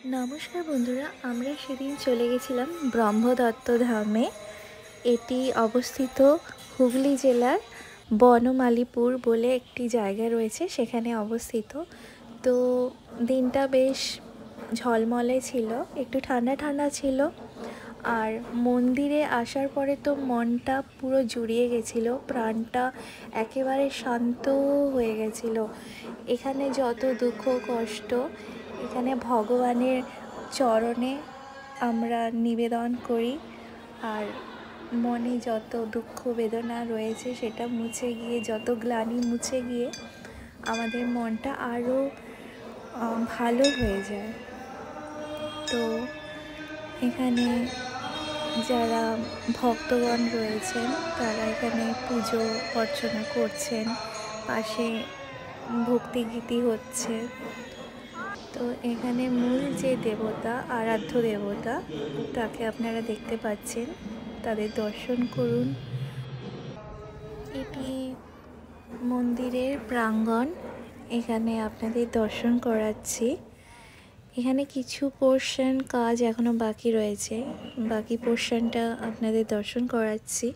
নমস্কার বন্ধুরা, আমরা সেদিন চলে গেছিলাম ব্রহ্মদত্ত ধামে। এটি অবস্থিত হুগলি জেলার বনমালীপুর বলে একটি জায়গা রয়েছে, সেখানে অবস্থিত। তো দিনটা বেশ ঝলমলে ছিল, একটু ঠান্ডা ঠান্ডা ছিল। আর মন্দিরে আসার পরে তো মনটা পুরো জুড়িয়ে গেছিলো, প্রাণটা একেবারে শান্ত হয়ে গেছিলো। এখানে যত দুঃখ কষ্ট এখানে ভগবানের চরণে আমরা নিবেদন করি, আর মনে যত দুঃখ বেদনা রয়েছে সেটা মুছে গিয়ে, যত গ্লানি মুছে গিয়ে আমাদের মনটা আরও ভালো হয়ে যায়। তো এখানে যারা ভক্তগণ রয়েছেন তারা এখানে পুজো অর্চনা করছেন, পাশে ভক্তিগীতি হচ্ছে। তো এখানে মূল যে দেবতা, আরাধ্য দেবতা, তাকে আপনারা দেখতে পাচ্ছেন, তাদের দর্শন করুন। এটি মন্দিরের প্রাঙ্গণ, এখানে আপনাদের দর্শন করাচ্ছি। এখানে কিছু পোর্শন কাজ এখনো বাকি রয়েছে, বাকি পোর্শনটা আপনাদের দর্শন করাচ্ছি।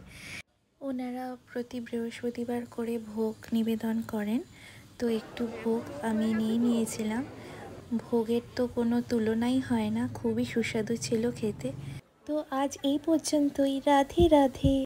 ওনারা প্রতি বৃহস্পতিবার করে ভোগ নিবেদন করেন, তো একটু ভোগ আমি নিয়েছিলাম। ভোগের তো কোনো তুলনাই হয় না, খুবই সুস্বাদু ছিল খেতে। তো আজ এই পর্যন্তই। রাধে রাধে।